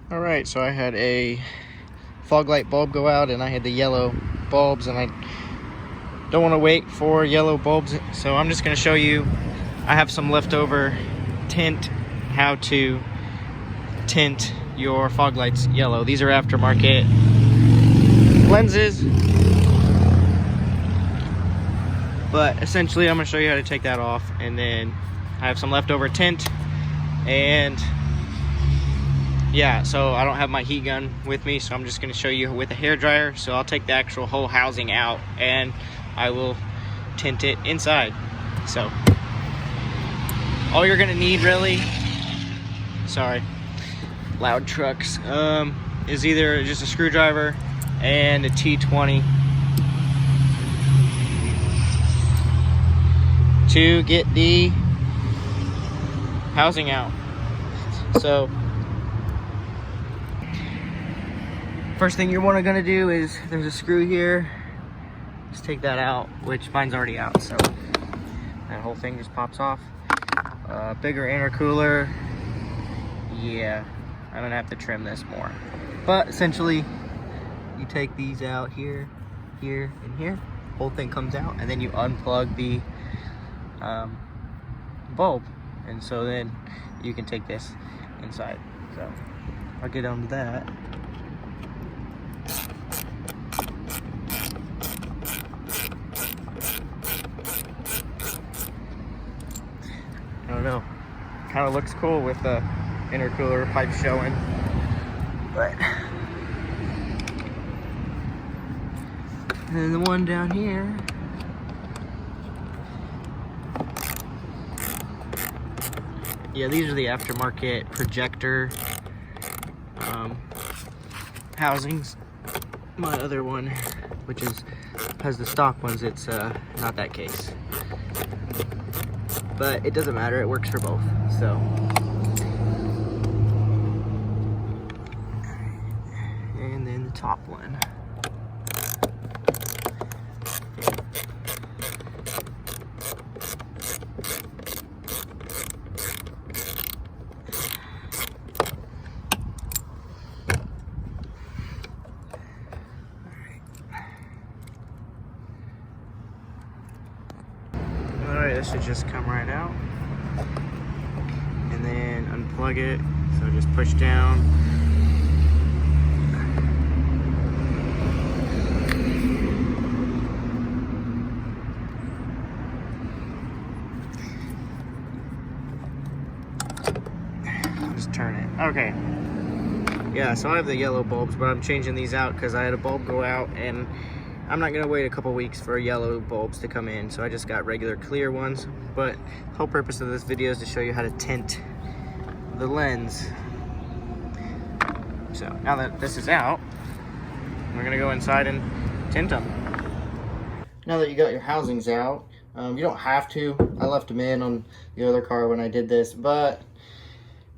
All right, so I had a fog light bulb go out and I had the yellow bulbs, and I don't want to wait for yellow bulbs, so I'm just going to show you. I have some leftover tint, how to tint your fog lights yellow. These are aftermarket lenses, but essentially I'm going to show you how to take that off. And then I have some leftover tint, and yeah, so I don't have my heat gun with me, so I'm just going to show you with a hair dryer. So I'll take the actual whole housing out and I will tint it inside. So all you're going to need really, sorry, loud trucks, is either just a screwdriver and a T20 to get the housing out. So first thing you're gonna do is, there's a screw here, just take that out, which mine's already out, so that whole thing just pops off. Bigger intercooler, yeah, I'm gonna have to trim this more, but essentially you take these out here, here, and here, whole thing comes out, and then you unplug the bulb, and so then you can take this inside. So I'll get onto that. I don't know, kind of looks cool with the intercooler pipe showing, but and then the one down here, yeah, these are the aftermarket projector housings. My other one, which has the stock ones, it's not that case, but it doesn't matter, it works for both. So and then the top one, alright, this should just come right out, and then unplug it. So just push down, just turn it. Okay, yeah, so I have the yellow bulbs, but I'm changing these out because I had a bulb go out, and I'm not gonna wait a couple weeks for yellow bulbs to come in, so I just got regular clear ones. But the whole purpose of this video is to show you how to tint the lens. So now that this is out, we're gonna go inside and tint them. Now that you got your housings out, you don't have to. I left them in on the other car when I did this, but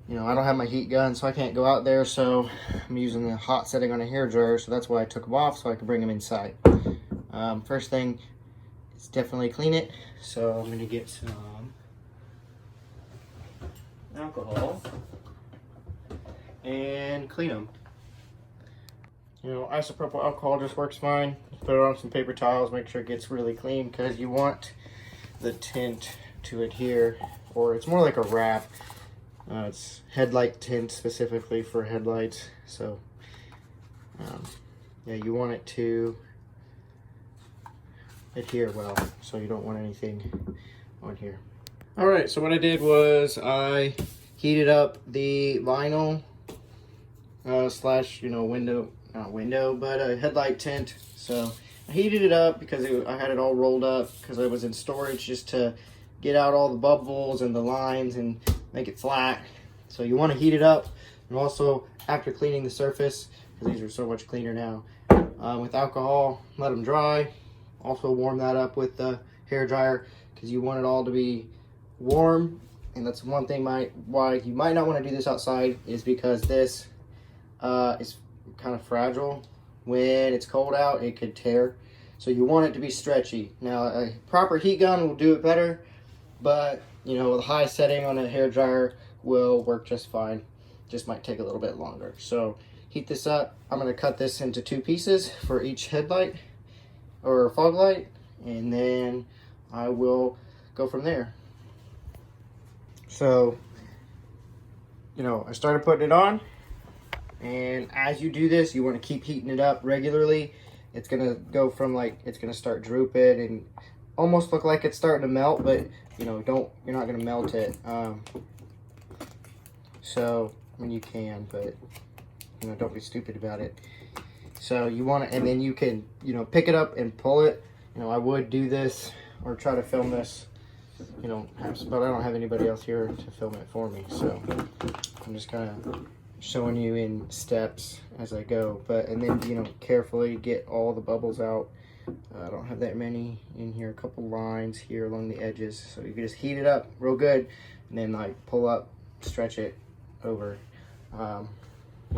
you know, I don't have my heat gun, so I can't go out there, so I'm using the hot setting on a hair dryer, so that's why I took them off, so I could bring them inside. First thing is definitely clean it, so I'm going to get some alcohol and clean them. You know, isopropyl alcohol just works fine. Put it on some paper towels, make sure it gets really clean, because you want the tint to adhere, or it's more like a wrap. It's headlight tint specifically for headlights, so yeah, you want it to adhere well, so you don't want anything on here. All right, so what I did was I heated up the vinyl slash, you know, not window, but a headlight tint. So I heated it up because I had it all rolled up because I was in storage, just to get out all the bubbles and the lines and make it flat. So you want to heat it up, and also after cleaning the surface, because these are so much cleaner now, with alcohol, let them dry. Also warm that up with the hair dryer, because you want it all to be warm. And that's one thing why you might not want to do this outside, is because this is kind of fragile. When it's cold out, it could tear. So you want it to be stretchy. Now, a proper heat gun will do it better, but you know, the high setting on a hair dryer will work just fine. just might take a little bit longer. So heat this up. I'm going to cut this into 2 pieces for each headlight or fog light, and then I will go from there. So, you know, I started putting it on, and as you do this, you want to keep heating it up regularly. It's going to go from like, it's going to start drooping and almost look like it's starting to melt, but you know, you're not going to melt it. So, I mean, you can, but you know, don't be stupid about it. So you want to, and then you can, you know, pick it up and pull it. You know, I would do this or try to film this, you know, but I don't have anybody else here to film it for me. So I'm just kind of showing you in steps as I go. But, and then, you know, carefully get all the bubbles out. I don't have that many in here, a couple lines here along the edges. So you can just heat it up real good and then like pull up, stretch it over. You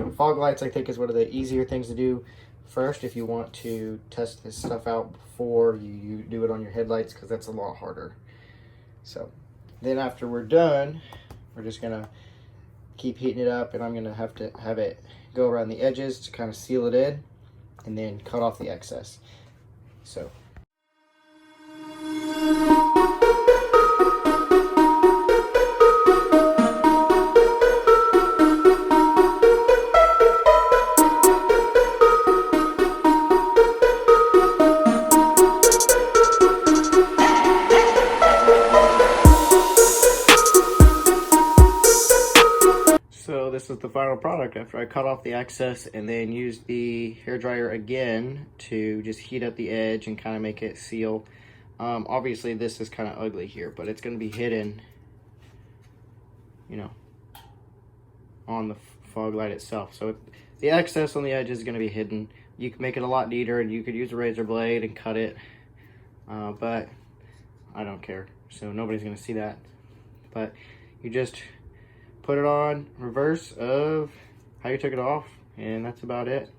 know, fog lights, I think, is one of the easier things to do first if you want to test this stuff out before you do it on your headlights, because that's a lot harder. So then after we're done, we're just gonna keep heating it up, and I'm gonna have to have it go around the edges to kind of seal it in and then cut off the excess. So this is the final product after I cut off the excess and then used the hairdryer again to just heat up the edge and kind of make it seal. Obviously this is kind of ugly here, but it's going to be hidden, you know, on the fog light itself. So the excess on the edge is going to be hidden. You can make it a lot neater, and you could use a razor blade and cut it, but I don't care, so nobody's going to see that. But you just put it on reverse of how you took it off, and that's about it.